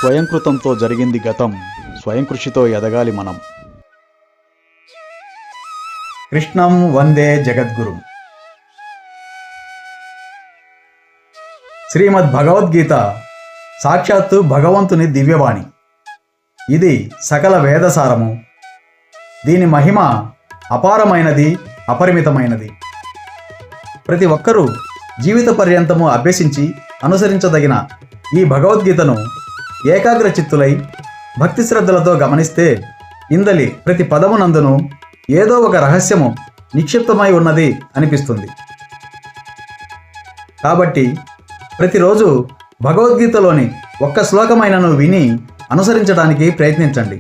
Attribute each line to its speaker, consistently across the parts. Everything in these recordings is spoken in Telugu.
Speaker 1: స్వయంకృతంతో జరిగింది గతం, స్వయం కృషితో ఎదగాలి మనం. కృష్ణం వందే జగద్గురు. శ్రీమద్ భగవద్గీత సాక్షాత్తు భగవంతుని దివ్యవాణి. ఇది సకల వేదసారము. దీని మహిమ అపారమైనది, అపరిమితమైనది. ప్రతి ఒక్కరూ జీవిత పర్యంతము అభ్యసించి అనుసరించదగిన ఈ భగవద్గీతను ఏకాగ్ర చిత్తులై భక్తి శ్రద్ధలతో గమనిస్తే ఇందలి ప్రతి పదమునందును ఏదో ఒక రహస్యము నిక్షిప్తమై ఉన్నది అనిపిస్తుంది. కాబట్టి ప్రతిరోజు భగవద్గీతలోని ఒక్క శ్లోకమైనను విని అనుసరించడానికి ప్రయత్నించండి.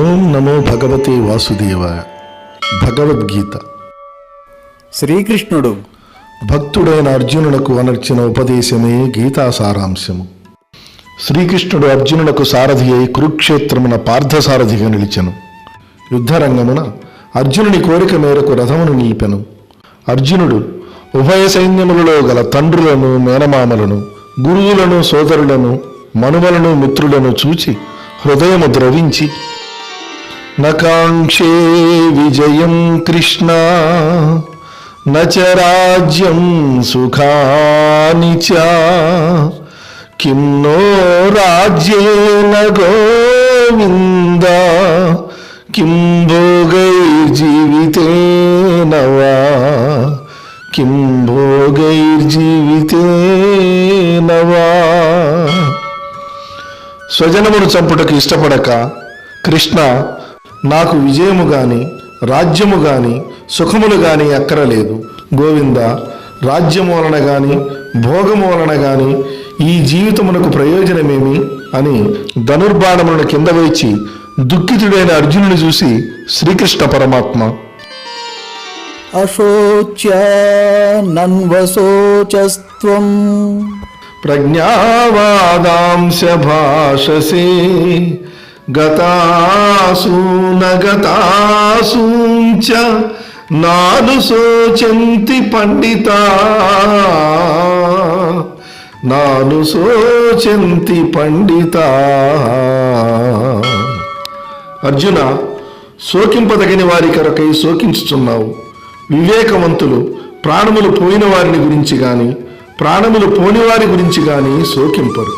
Speaker 2: ఓం నమో భగవతే వాసుదేవాయ. భగవద్గీత
Speaker 1: శ్రీకృష్ణుడు
Speaker 2: భక్తుడైన అర్జునునకు అనర్చిన ఉపదేశమే గీతా సారాంశము. శ్రీకృష్ణుడు అర్జునునకు సారథి అయి కురుక్షేత్రమున పార్థసారథిగా నిలిచెను. యుద్ధరంగమున అర్జునుని కోరిక మేరకు రథమును నిలిపెను. అర్జునుడు ఉభయ సైన్యములలో గల తండ్రులను, మేనమామలను, గురువులను, సోదరులను, మనుమలను, మిత్రులను చూచి హృదయము ద్రవించి, నకాంక్షే విజయం కృష్ణ నచ రాజ్యం సుఖాని చ కిం నో రాజ్యేన గోవింద కిం భోగైర్జీవితేన వా కిం భోగైర్జీవితేన వా. స్వజనమును చంపుటకు ఇష్టపడక, కృష్ణ నాకు విజయము గాని రాజ్యము గాని సుఖములు గాని అక్కరలేదు. గోవింద, రాజ్యము వలన గాని భోగము వలన గాని ఈ జీవితమునకు ప్రయోజనమేమి అని ధనుర్బాణములను కింద వేచి దుఃఖితుడైన అర్జునుని చూసి శ్రీకృష్ణ పరమాత్మ,
Speaker 1: అశోచ్యానన్వశోచస్త్వం
Speaker 2: ప్రజ్ఞావాదాంశ భాషసే గతాసూనగతాసూంచ నాను శోచంతి పండితా నాను శోచంతి పండితా. అర్జున, శోకింపదగిన వారి కొరకై శోకించుచున్నావు. వివేకవంతులు ప్రాణములు పోయిన వారిని గురించి గాని ప్రాణములు పోని వారి గురించి గాని శోకింపరు.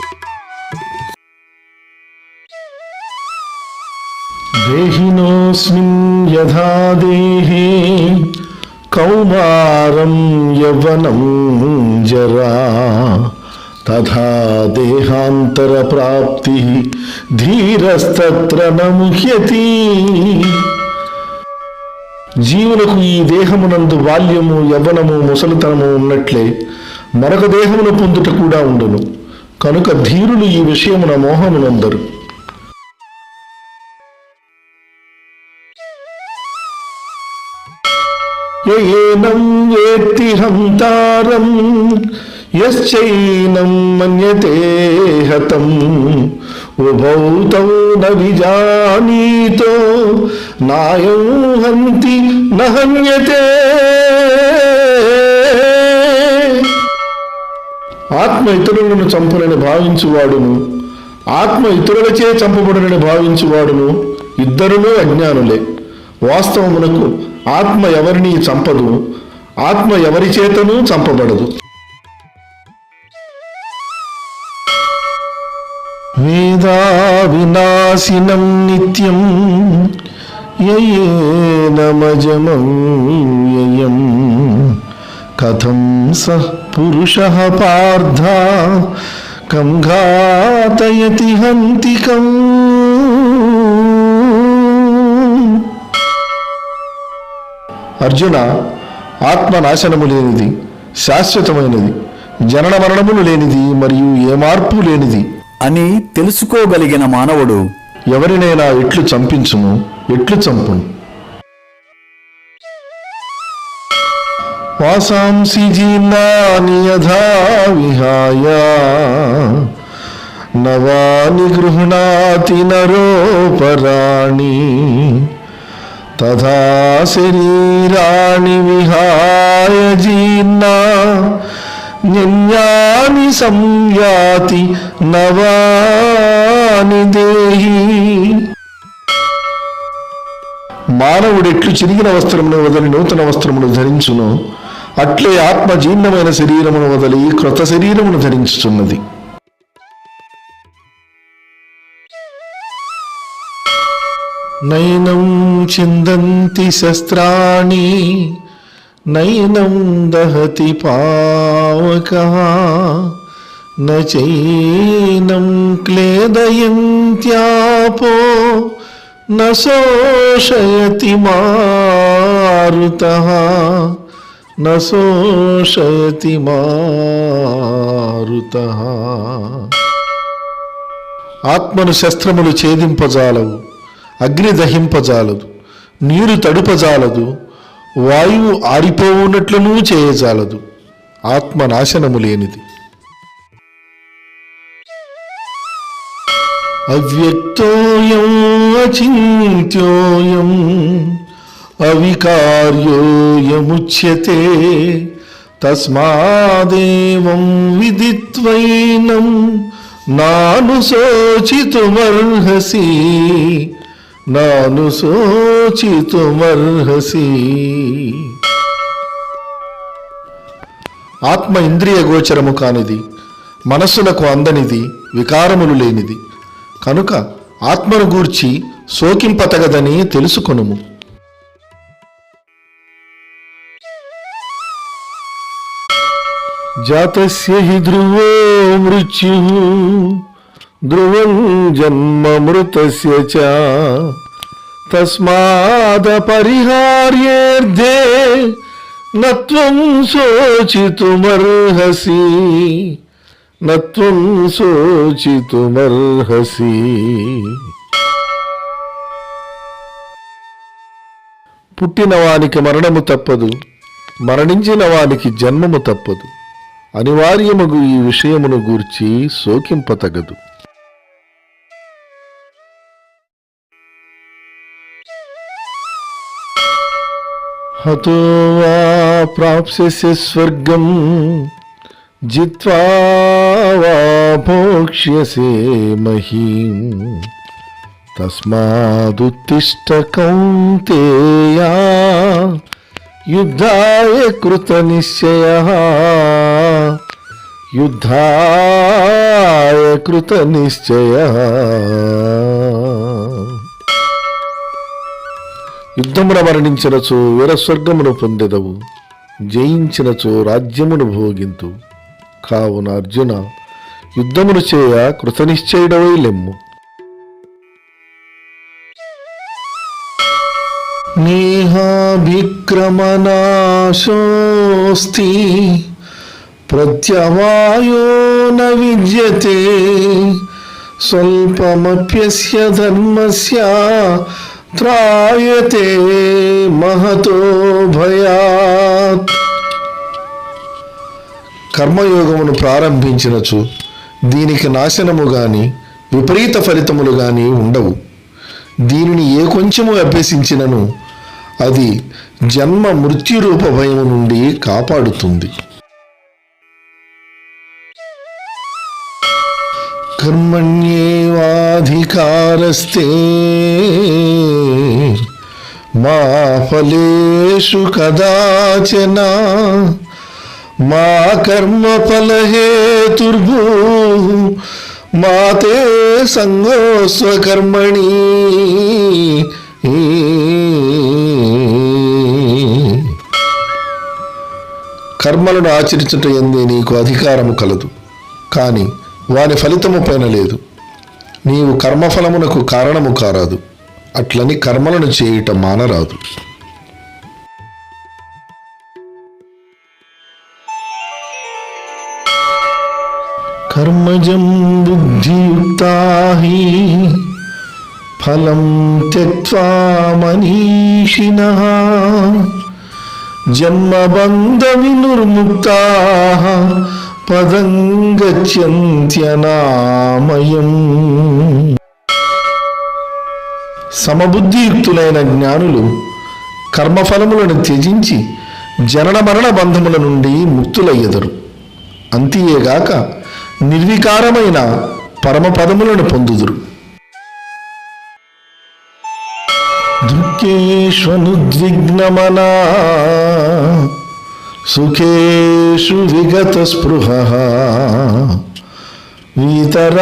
Speaker 2: దేహినోస్మిన్ యథా దేహే కౌమారం యవ్వనం జరా తథా దేహాంతర ప్రాప్తి ధీరస్తత్ర న ముహ్యతి. జీవులకు ఈ దేహమునందు బాల్యము, యవ్వనము, ముసలితనము ఉన్నట్లే మరొక దేహమును పొందుట కూడా ఉండును. కనుక ధీరులు ఈ విషయమున మోహమునందరు. ఏనం వేత్తి హంతారం యశ్చైనం మన్యతే హతం ఉభౌ తౌ న విజానీతో నాయం హంతి న హన్యతే. ఆత్మ ఇతరులను చంపునని భావించువాడును, ఆత్మ ఇతరులచే చంపబడునని భావించువాడును ఇద్దరునూ అజ్ఞానులే. వాస్తవమునకు ఆత్మ ఎవరిని చంపదు, ఆత్మ ఎవరి చేతనూ చంపబడదు. వేదా వినాశినం నిత్యం యయేనమజమం యయం కథం సః పురుషః పార్థ కం ఘాతయతి హంతికం. అర్జున, ఆత్మ నాశనము లేనిది, శాశ్వతమైనది, జనన మరణములు లేనిది, మరియు ఏ మార్పు లేనిది
Speaker 1: అని తెలుసుకోగలిగిన మానవుడు
Speaker 2: ఎవరినైనా ఎట్లు చంపించును, ఎట్లు చంపును. వాసాంసి జీర్ణాని యథా విహాయ నవాని గృహ్ణాతి నరోపరాణి తథా శరీరాణి విహాయ జీర్ణా న్యన్యాని సంయాతి నవాని దేహి. మానవుడెట్లు చిరిగిన వస్త్రమును వదిలి నూతన వస్త్రమును ధరించును, అట్లే ఆత్మ జీర్ణమైన శరీరమును వదిలి క్రొత్త శరీరమును ధరించుచున్నది. నైనం చిందంతి శస్త్రాణి నైనం దహతి పావకః నచైనం క్లేదయంత్యాపో న శోషయతి మారుతః న శోషయతి మారుతః. ఆత్మను శస్త్రములు ఛేదింపజాలవు, అగ్ని దహింపజాలదు, నీరు తడుపజాలదు, వాయువు ఆరిపోవునట్లునూ చేయజాలదు. ఆత్మ నాశనము లేనిది. అవ్యక్తోయం అచింత్యోయం అవికార్యోయముచ్యతే తస్మాదేవం విదిత్వైనం నానుశోచితుమర్హసి నానుశోచితుమర్హసి. ఆత్మ ఇంద్రియ గోచరము కానిది, మనస్సులకు అందనిది, వికారములు లేనిది. కనుక ఆత్మను గూర్చి శోకింపతగదని తెలుసుకొనుము. జాతస్య హి ధ్రువో మృత్యుః ధ్రువం జన్మ మృతస్య చ తస్మాదపరిహార్యేర్ధే నత్వం శోచితుమర్హసి నత్వం శోచితుమర్హసి. పుట్టిన వానికి మరణము తప్పదు, మరణించిన వానికి జన్మము తప్పదు. అనివార్యమగు ఈ విషయమును గూర్చి శోకింపతగదు. హతో వా ప్రాప్స్యసి స్వర్గం జిత్వా వా భోక్ష్యసే మహీం తస్మాదుత్తిష్ట కౌంతేయా యుద్ధాయ కృతనిశ్చయః యుద్ధాయ కృతనిశ్చయః. యుద్ధమున మరణించినచో వీరస్వర్గమును పొందెదవు, జయించినచో రాజ్యమును భోగింతు. కావున అర్జున, యుద్ధమును చేయ కృతనిశ్చయుడవై లెమ్ము. నేహాభిక్రమనాశోస్తి ప్రత్యవాయో న విద్యతే స్వల్పమప్యస్య ధర్మస్య త్రాయతే మహతో భయాత్. కర్మయోగమును ప్రారంభించినచు దీనికి నాశనము గాని విపరీత ఫలితములు గాని ఉండవు. దీనిని ఏ కొంచెము అభ్యసించినను అది జన్మ మృత్యురూప భయము నుండి కాపాడుతుంది. కర్మణ్యేవాధికారస్తే మా ఫలేషు కదాచన మా కర్మఫలహేతుర్భూః మా తే సంగోస్వకర్మణి. కర్మలను ఆచరించుట యందే నీకు అధికారము కలదు, కాని వాని ఫలితము పైన లేదు. నీవు కర్మఫలమునకు కారణము కారాదు, అట్లని కర్మలను చేయుట మానరాదు. కర్మజం బుద్ధియుక్తా హి ఫలం త్యక్త్వా మనీషిణః జన్మబంధ వినుర్ముక్తాః పదం గచ్చంత్యనామయం. సమబుద్ధియుక్తులైన జ్ఞానులు కర్మఫలములను త్యజించి జనన మరణ బంధముల నుండి ముక్తులయ్యెదరు. అంతియేగాక నిర్వికారమైన పరమపదములను పొందుదురు. దుఃఖేష్వనుద్విగ్నమనా సుఖేషు విగత స్పృహ వీతరాగభయక్రోధ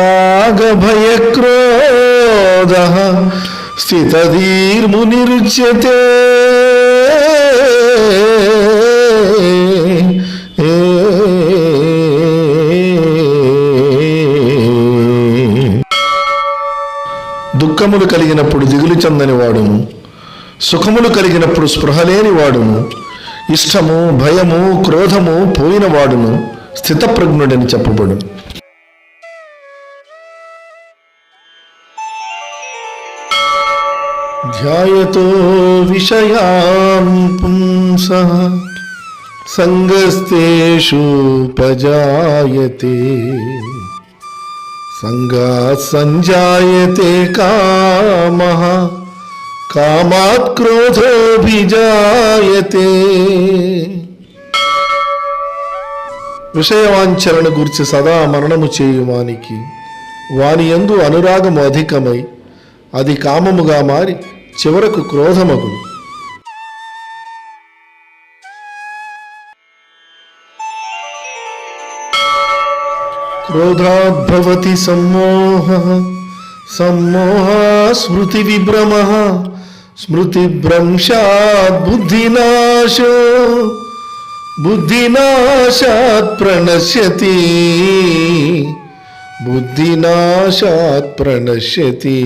Speaker 2: స్థితధీర్మునిరుచ్యతే. దుఃఖములు కలిగినప్పుడు దిగులు చెందని వాడును, సుఖములు కలిగినప్పుడు స్పృహలేని వాడును, ఇష్టము భయము క్రోధము పోయిన వాడును స్థితప్రజ్ఞుడని చెప్పబడు. ధ్యాయతో విషయాన్ పుంసః సంగస్తేషుపజాయతే సంగాత్ సంజాయతే కామః కామాత్ క్రోధోభిజాయతే. విషయవాంఛలను గురించి సదా మరణము చేయువానికి వాని యందు అనురాగము అధికమై అది కామముగా మారి చివరకు క్రోధమగును. క్రోధాద్భవతి సమ్మోహః సమ్మోహాత్ స్మృతి విభ్రమః స్మృతిభ్రంశాత్ బుద్ధినాశో బుద్ధినాశాత్ ప్రణశ్యతి బుద్ధినాశాత్ ప్రణశ్యతి.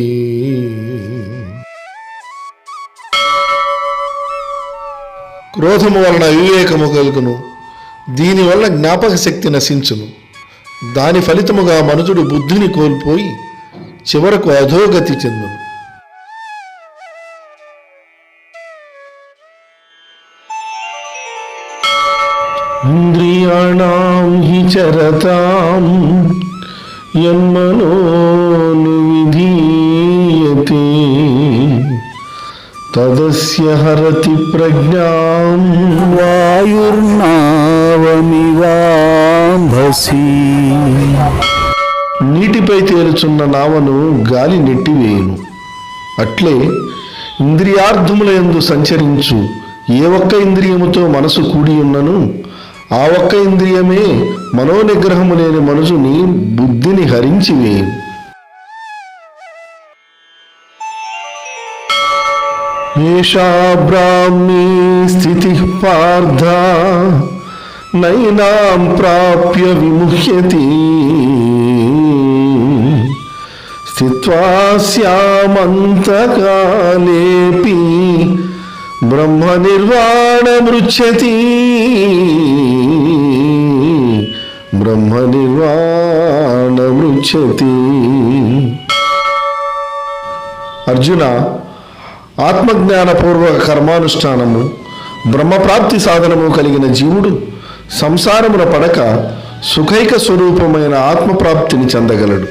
Speaker 2: క్రోధము వలన వివేకము కలుగును, దీనివల్ల జ్ఞాపక శక్తి నశించును. దాని ఫలితముగా మనుజుడు బుద్ధిని కోల్పోయి చివరకు అధోగతి చెందును. ఇంద్రియాణాం హి చరతాం యన్మనోను విధీయతే తదస్య హరతి ప్రజ్ఞాం
Speaker 1: వాయుర్నావమివాంభసి.
Speaker 2: నీటిపై తేలుచున్న నావను గాలి నెట్టివేయును. అట్లే ఇంద్రియార్థముల యందు సంచరించు ఏ ఒక్క ఇంద్రియముతో మనసు కూడి ఉన్నను ఆ ఒక్క ఇంద్రియమే మనోనిగ్రహము లేని మనసుని బుద్ధిని హరించివేయును. ఏషా బ్రాహ్మీ స్థితి పార్థ నైనాం ప్రాప్య విముహ్యతి స్థిత్వా స్యామంతకాలేపి బ్రహ్మ నిర్వాణమృచ్యతి బ్రహ్మ నిర్వాణమృచ్యతి. అర్జున, ఆత్మజ్ఞానపూర్వక కర్మానుష్ఠానము బ్రహ్మప్రాప్తి సాధనము కలిగిన జీవుడు సంసారమున పడక సుఖైక స్వరూపమైన ఆత్మప్రాప్తిని చెందగలడు.